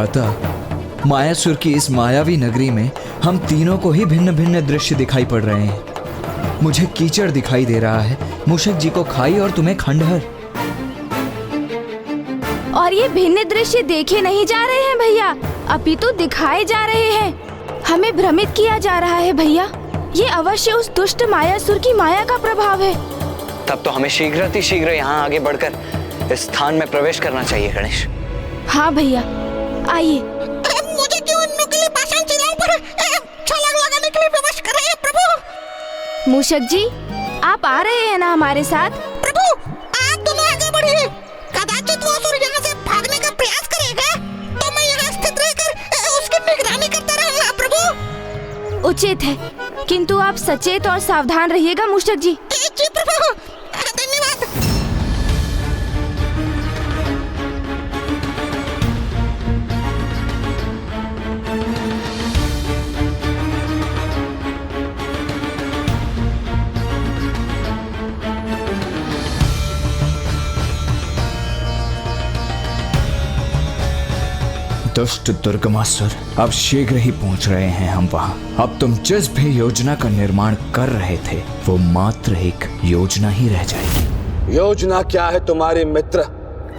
भ्राता, मायासुर की इस मायावी नगरी में हम तीनों को ही भिन्न भिन्न दृश्य दिखाई पड़ रहे हैं। मुझे कीचड़ दिखाई दे रहा है, मूषक जी को खाई और तुम्हें खंडहर। और ये भिन्न दृश्य देखे नहीं जा रहे हैं भैया, अपितु दिखाए जा रहे हैं। हमें भ्रमित किया जा रहा है भैया। ये अवश्य उस दुष्ट मायासुर की माया का प्रभाव है। तब तो हमें शीघ्र यहाँ आगे बढ़कर इस स्थान में प्रवेश करना चाहिए गणेश। हाँ भैया, आइए। मुझे क्यों इन नुकीले पाषाण शिलाओं पर छलांग लगाने के लिए विवश कर रहे हैं प्रभु? मूषक जी, आप आ रहे हैं ना हमारे साथ? प्रभु, आप दोनों आगे बढ़िए। कदाचित वो असुर यहाँ से भागने का प्रयास करेगा, तो मैं यहाँ स्थित रहकर उसकी निगरानी करता रहूंगा प्रभु। उचित है, किंतु आप सचेत और सावधान रहिएगा मूषक जी। जी प्रभु, धन्यवाद। दुष्ट दुर्गमासुर, अब शीघ्र ही पहुंच रहे हैं हम वहां। अब तुम जिस भी योजना का निर्माण कर रहे थे वो मात्र एक योजना ही रह जाएगी। योजना क्या है तुम्हारे मित्र?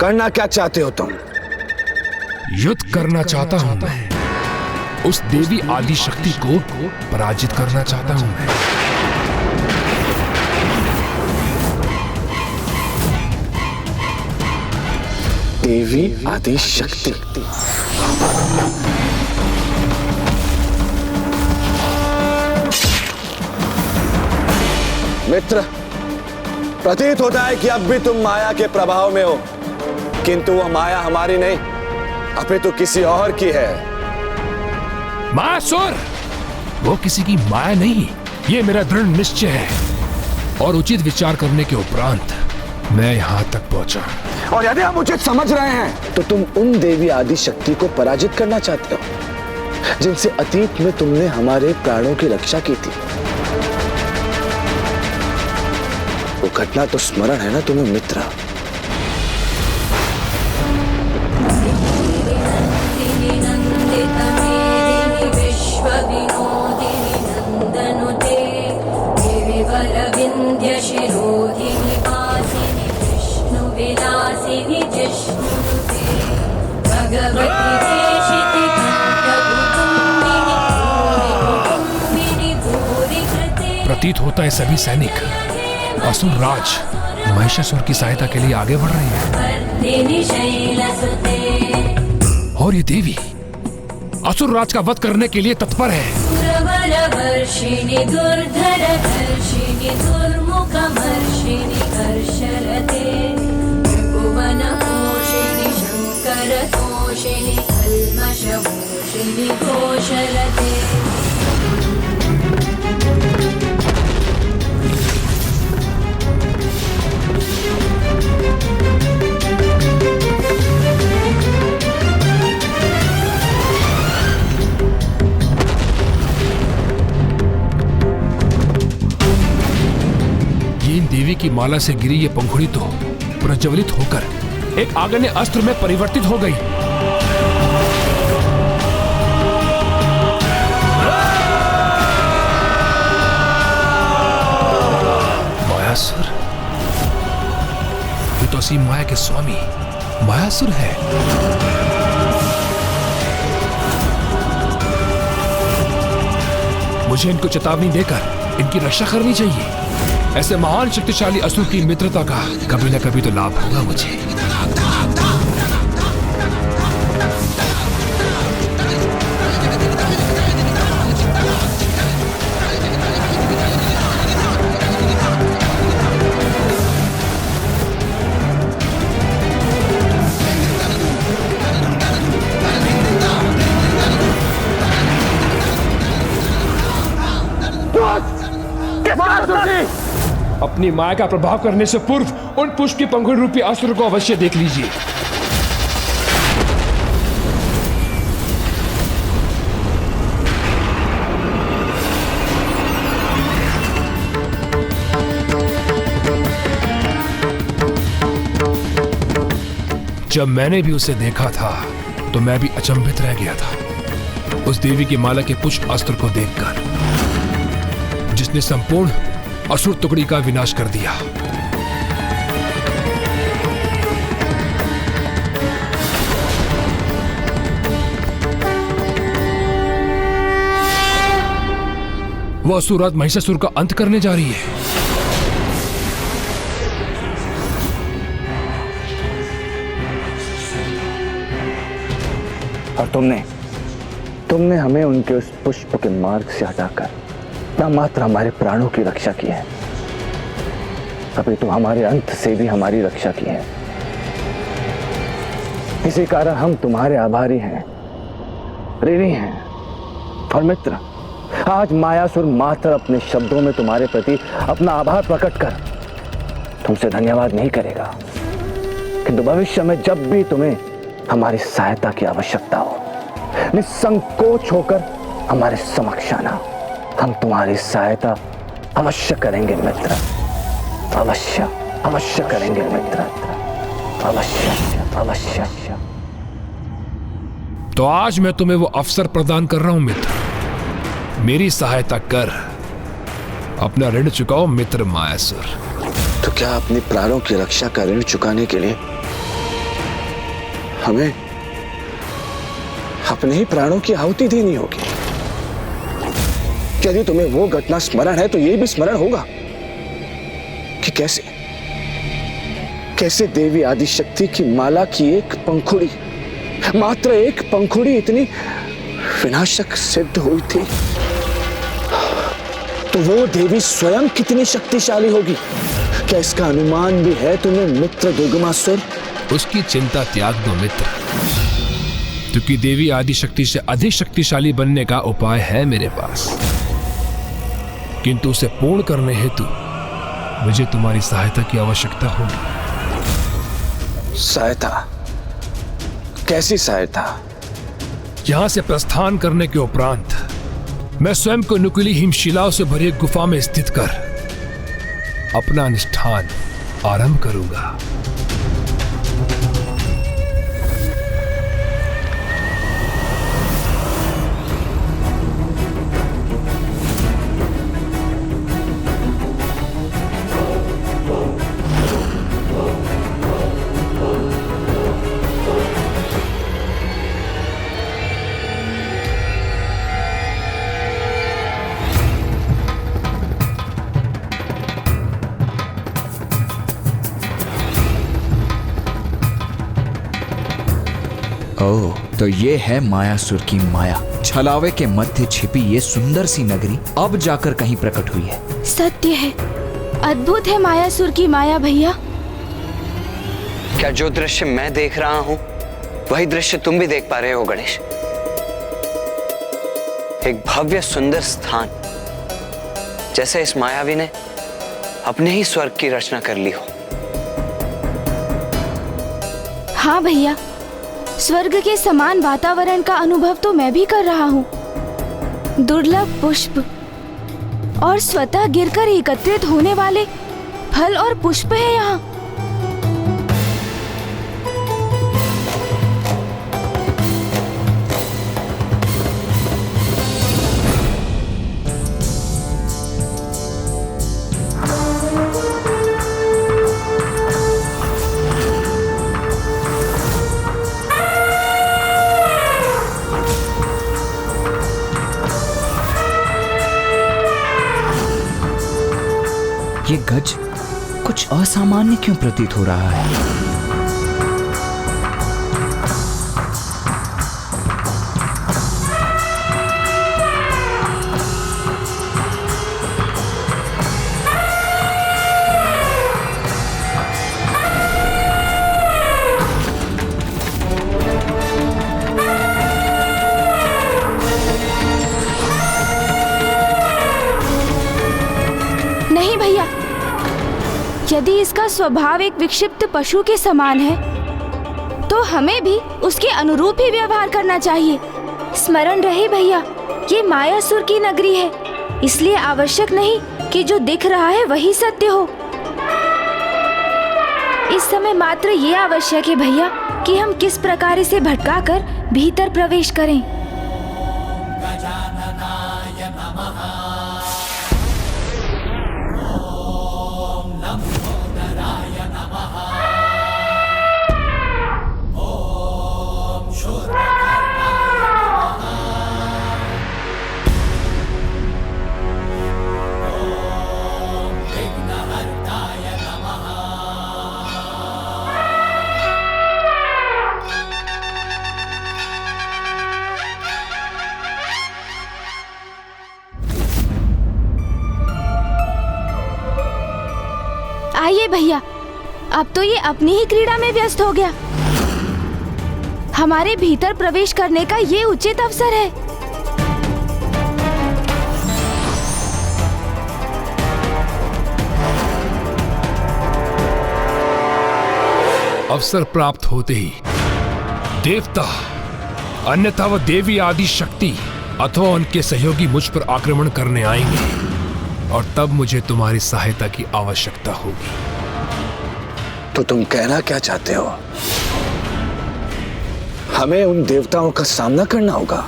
करना क्या चाहते हो तुम? युद्ध करना चाहता हूं मैं। उस देवी आदि शक्ति को पराजित करना चाहता हूं मैं। देवी आदि शक्ति। मित्र, प्रतीत होता है कि अब भी तुम माया के प्रभाव में हो, किंतु वह माया हमारी नहीं, अपितु किसी और की है। मायासुर, वो किसी की माया नहीं, ये मेरा दृढ़ निश्चय है। और उचित विचार करने के उपरांत मैं यहाँ तक पहुंचा। और यदि हम उचित समझ रहे हैं तो तुम उन देवी आदि शक्ति को पराजित करना चाहते हो जिनसे अतीत में तुमने हमारे प्राणों की रक्षा की थी। वो घटना तो स्मरण है ना तुम्हें मित्र? प्रतीत होता है सभी सैनिक असुर राज महिषासुर की सहायता के लिए आगे बढ़ रहे हैं। और ये देवी असुर राज का वध करने के लिए तत्पर है। देवी की माला से गिरी ये पंखुड़ी तो प्रज्वलित होकर एक आग्नेय अस्त्र में परिवर्तित हो गई। मायासुर, ये तो असीम माया के स्वामी मायासुर है। मुझे इनको चेतावनी देकर इनकी रक्षा करनी चाहिए। ऐसे महान शक्तिशाली असुर की मित्रता का कभी न कभी तो लाभ होगा मुझे। अपनी माया का प्रभाव करने से पूर्व उन पुष्प की पंखुड़ी रूपी असुर को अवश्य देख लीजिए। जब मैंने भी उसे देखा था तो मैं भी अचंभित रह गया था उस देवी की माला के पुष्प अस्त्र को देखकर, जिसने संपूर्ण असुर टुकड़ी का विनाश कर दिया। वह असुरराज महिषासुर का अंत करने जा रही है। और तुमने हमें उनके उस पुष्प के मार्ग से हटाकर न मात्र हमारे प्राणों की रक्षा की है, अभी तो हमारे अंत से भी हमारी रक्षा की है। इसी कारण हम तुम्हारे आभारी हैं, ऋणी हैं। और मित्र, आज मायासुर मात्र अपने शब्दों में तुम्हारे प्रति अपना आभार प्रकट कर तुमसे धन्यवाद नहीं करेगा, किंतु भविष्य में जब भी तुम्हें हमारी सहायता की आवश्यकता हो, निसंकोच होकर हमारे समक्ष आना। हम तुम्हारी सहायता अवश्य करेंगे मित्र, अवश्य करेंगे मित्र, अवश्य। तो आज मैं तुम्हें वो अवसर प्रदान कर रहा हूं मित्र। मेरी सहायता कर, अपना ऋण चुकाओ मित्र मायासुर। तो क्या अपने प्राणों की रक्षा का ऋण चुकाने के लिए हमें अपने ही प्राणों की आहुति देनी होगी? यदि तुम्हें वो घटना स्मरण है तो यह भी स्मरण होगा कि कैसे देवी आदिशक्ति की माला की एक पंखुड़ी, मात्र एक पंखुड़ी इतनी विनाशक सिद्ध हुई थी, तो वो देवी स्वयं कितनी शक्तिशाली होगी, क्या इसका अनुमान भी है तुम्हें मित्र दुर्गमासुर? उसकी चिंता त्याग दो मित्र, क्योंकि देवी आदिशक्ति से अधिक शक्तिशाली बनने का उपाय है मेरे पास, किंतु उसे पूर्ण करने हेतु मुझे तुम्हारी सहायता की आवश्यकता होगी। सहायता? कैसी सहायता? यहां से प्रस्थान करने के उपरांत मैं स्वयं को नुकीली हिमशिलाओं से भरी एक गुफा में स्थित कर अपना अनुष्ठान आरंभ करूंगा। ओह, तो ये है मायासुर की माया। छलावे के मध्य छिपी ये सुंदर सी नगरी अब जाकर कहीं प्रकट हुई है। सत्य है, अद्भुत है मायासुर की माया भैया। क्या जो दृश्य मैं देख रहा हूं वही दृश्य तुम भी देख पा रहे हो गणेश? एक भव्य सुंदर स्थान, जैसे इस मायावी ने अपने ही स्वर्ग की रचना कर ली हो। हाँ भैया, स्वर्ग के समान वातावरण का अनुभव तो मैं भी कर रहा हूँ। दुर्लभ पुष्प और स्वतः गिरकर एकत्रित होने वाले फल और पुष्प है यहाँ। ये गज कुछ असामान्य क्यों प्रतीत हो रहा है? नहीं भैया, यदि इसका स्वभाव एक विक्षिप्त पशु के समान है तो हमें भी उसके अनुरूप ही व्यवहार करना चाहिए। स्मरण रहे भैया, ये मायासुर की नगरी है, इसलिए आवश्यक नहीं कि जो दिख रहा है वही सत्य हो। इस समय मात्र ये आवश्यक है भैया कि हम किस प्रकार इसे भटकाकर भीतर प्रवेश करें। आइए भैया, अब तो ये अपनी ही क्रीड़ा में व्यस्त हो गया। हमारे भीतर प्रवेश करने का ये उचित अवसर है। अवसर प्राप्त होते ही देवता अन्यथा वह देवी आदि शक्ति अथवा उनके सहयोगी मुझ पर आक्रमण करने आएंगे और तब मुझे तुम्हारी सहायता की आवश्यकता होगी। तो तुम कहना क्या चाहते हो? हमें उन देवताओं का सामना करना होगा?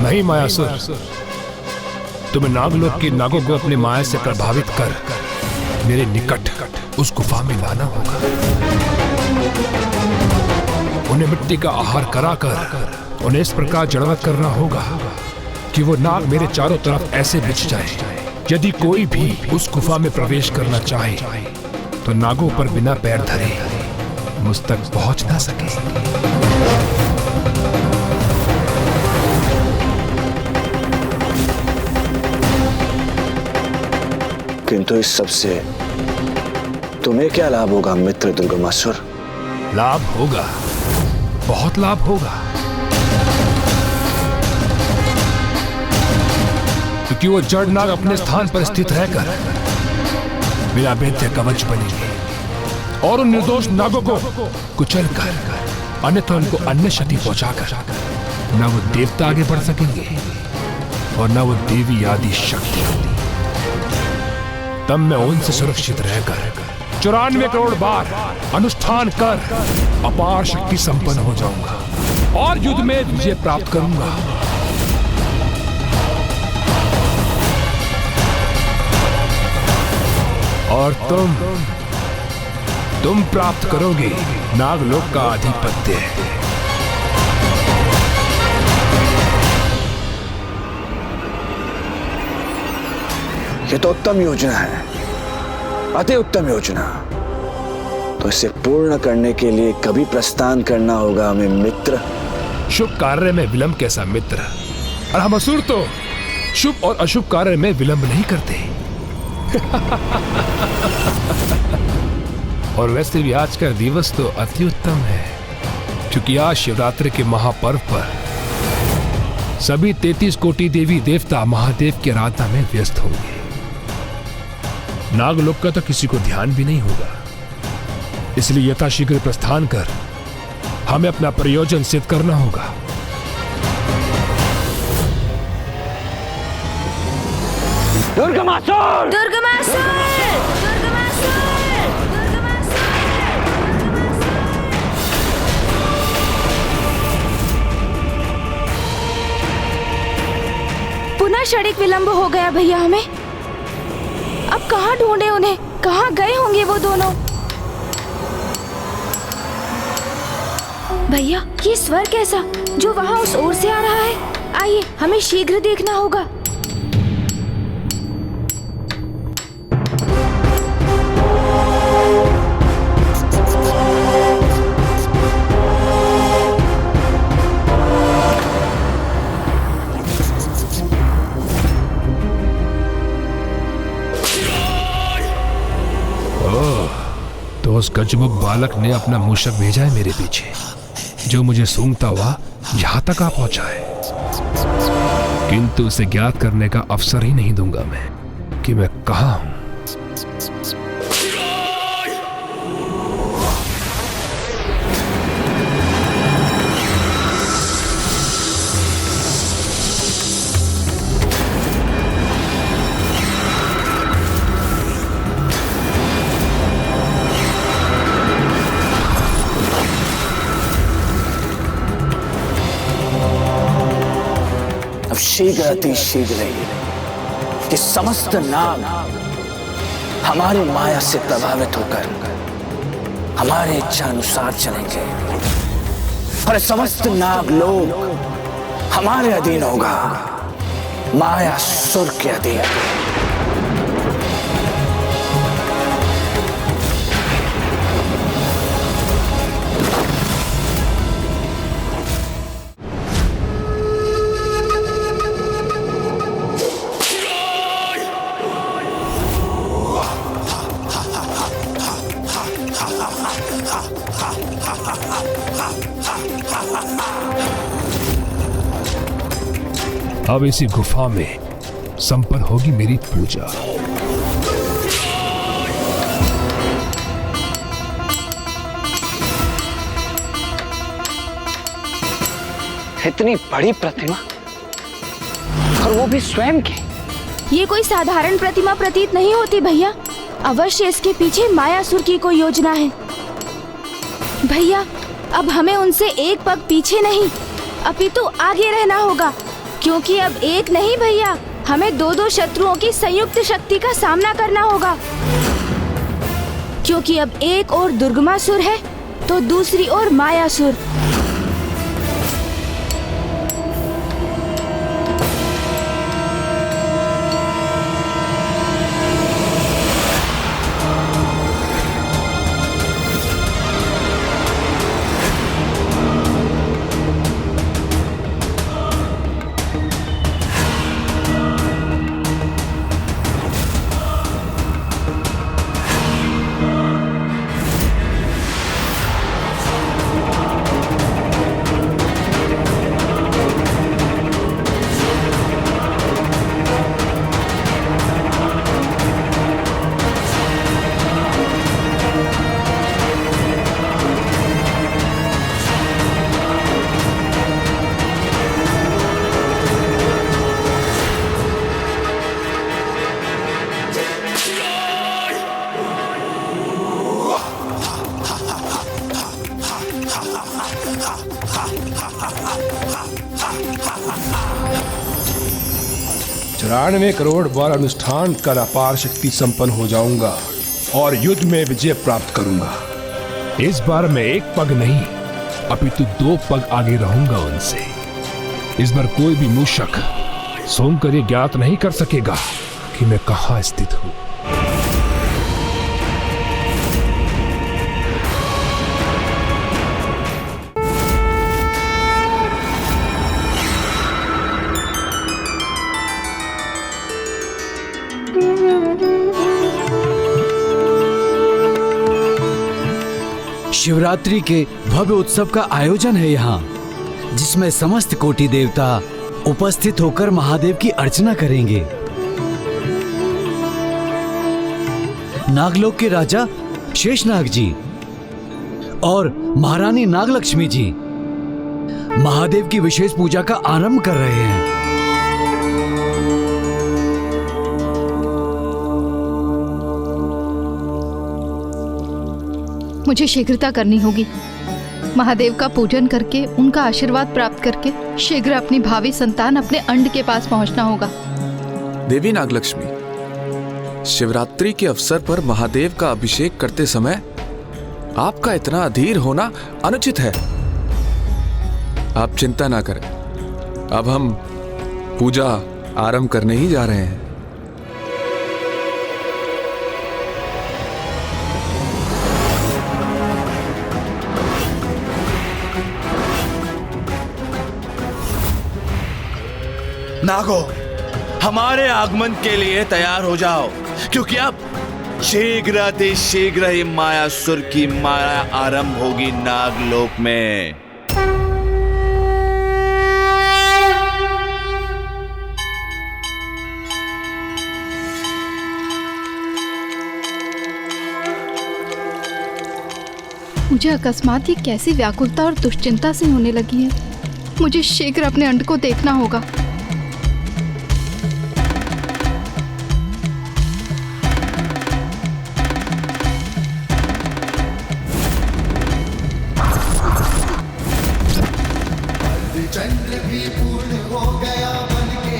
नहीं मायासुर, तुम्हें नागलोक के नागों को अपनी माया से प्रभावित कर मेरे निकट उस गुफा में लाना होगा। उन्हें मिट्टी का आहार कराकर उन्हें इस प्रकार जड़वत करना होगा कि वो नाग मेरे चारों तरफ ऐसे बिछ जाए, यदि कोई भी उस गुफा में प्रवेश करना चाहे तो नागों पर बिना पैर धरे मुझ तक पहुंच ना सके। किंतु इस सब से तुम्हें क्या लाभ होगा मित्र दुर्गमासुर? लाभ होगा, बहुत लाभ होगा, क्योंकि वो जड़ नाग अपने स्थान पर स्थित रहकर बिना भेद्य कवच बनेंगे और उन निर्दोष नागों को कुचल कर अन्यथा उनको अन्य क्षति पहुंचाकर न वो देवता आगे बढ़ सकेंगे और न वो देवी आदि शक्ति। तब मैं उनसे सुरक्षित रहकर 94 करोड़ बार अनुष्ठान कर अपार शक्ति संपन्न हो जाऊंगा और युद्ध में विजय प्राप्त करूंगा। और तुम प्राप्त करोगे नागलोक का आधिपत्य। ये तो उत्तम योजना है, अति उत्तम योजना। तो इसे पूर्ण करने के लिए कभी प्रस्थान करना होगा हमें मित्र। शुभ कार्य में विलंब कैसा मित्र? और हम असुर तो शुभ और अशुभ कार्य में विलंब नहीं करते। और वैसे भी आज का दिवस तो अति उत्तम है, क्योंकि आज शिवरात्रि के महापर्व पर सभी 33 कोटि देवी देवता महादेव की आराधना में व्यस्त होंगे। नागलोक का तो किसी को ध्यान भी नहीं होगा, इसलिए यथाशीघ्र प्रस्थान कर हमें अपना प्रयोजन सिद्ध करना होगा। दुर्गमासुर! दुर्गमासुर! पुनः क्षणिक विलंब हो गया भैया हमें। अब कहाँ ढूंढे उन्हें? कहाँ गए होंगे वो दोनों? भैया ये स्वर कैसा जो वहाँ उस ओर से आ रहा है? आइए हमें शीघ्र देखना होगा। तो उस गजमुख बालक ने अपना मूषक भेजा है मेरे पीछे, जो मुझे सूंघता हुआ यहां तक आ पहुंचा है। किंतु उसे ज्ञात करने का अवसर ही नहीं दूंगा मैं कि मैं कहां हूं। शीघ्र अति शीघ्र ही कि समस्त नाग हमारी माया से प्रभावित होकर हमारे इच्छा अनुसार चलेंगे और समस्त नाग लोग हमारे अधीन होगा, माया सुर के अधीन। अब इसी गुफा में संपन्न होगी मेरी पूजा। इतनी बड़ी प्रतिमा और वो भी स्वयं की। ये कोई साधारण प्रतिमा प्रतीत नहीं होती भैया। अवश्य इसके पीछे मायासुर की कोई योजना है। भैया, अब हमें उनसे एक पग पीछे नहीं अपितु आगे रहना होगा, क्योंकि अब एक नहीं भैया, हमें दो दो शत्रुओं की संयुक्त शक्ति का सामना करना होगा। क्योंकि अब एक ओर दुर्गमासुर है तो दूसरी ओर मायासुर। चौरानवे करोड़ बार अनुष्ठान कर अपार शक्ति संपन्न हो जाऊंगा और युद्ध में विजय प्राप्त करूंगा। इस बार मैं एक पग नहीं अपितु दो पग आगे रहूंगा उनसे। इस बार कोई भी मूषक सोमकर ये ज्ञात नहीं कर सकेगा कि मैं कहां स्थित हूं। शिवरात्रि के भव्य उत्सव का आयोजन है यहाँ, जिसमें समस्त कोटि देवता उपस्थित होकर महादेव की अर्चना करेंगे। नागलोक के राजा शेषनाग जी और महारानी नागलक्ष्मी जी महादेव की विशेष पूजा का आरंभ कर रहे हैं। मुझे शीघ्रता करनी होगी। महादेव का पूजन करके उनका आशीर्वाद प्राप्त करके शीघ्र अपनी भावी संतान अपने अंड के पास पहुंचना होगा। देवी नागलक्ष्मी, शिवरात्रि के अवसर पर महादेव का अभिषेक करते समय आपका इतना अधीर होना अनुचित है। आप चिंता ना करें, अब हम पूजा आरंभ करने ही जा रहे हैं। नागो, हमारे आगमन के लिए तैयार हो जाओ, क्योंकि अब शीघ्र अति शीघ्र ही मायासुर की माया आरंभ होगी नागलोक में। मुझे अकस्मात ही कैसी व्याकुलता और दुश्चिंता से होने लगी है। मुझे शीघ्र अपने अंड को देखना होगा। चंद्र भी पूर्ण हो गया बन के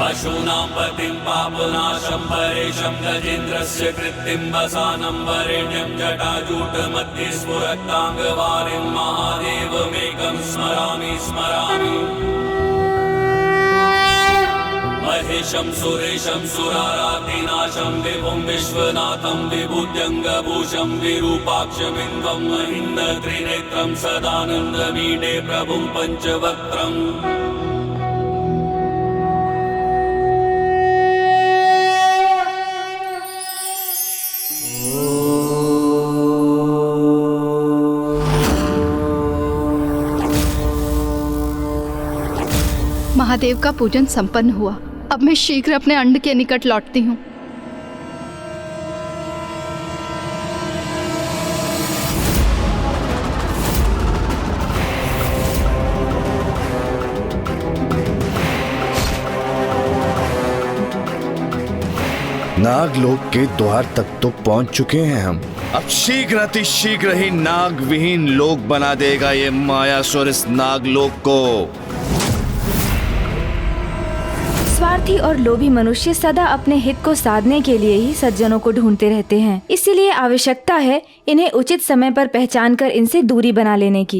पशूनां पतिं पापनाशं परेशं गजेन्द्रस्य कृत्तिं वसानं वरेण्यं जटाजूटमध्ये स्फुरत्ताङ्गवारिं महादेवमेकं स्मरामि स्मरामि महेशं सुरेशं सुरारातिनाशं विभुं विश्वनाथं विभूत्यङ्गभूषं विरूपाक्षमिन्द्वं महीन्द्रत्रिनेत्रं सदानन्दमीडे प्रभुं पञ्चवक्त्रम् महादेव का पूजन संपन्न हुआ। अब मैं शीघ्र अपने अंड के निकट लौटती हूँ। नागलोक के द्वार तक तो पहुंच चुके हैं हम। अब शीघ्र अतिशीघ्र ही नाग विहीन लोक बना देगा ये मायासुर इस नागलोक को। स्वार्थी और लोभी मनुष्य सदा अपने हित को साधने के लिए ही सज्जनों को ढूंढते रहते हैं। इसीलिए आवश्यकता है इन्हें उचित समय पर पहचान कर इनसे दूरी बना लेने की।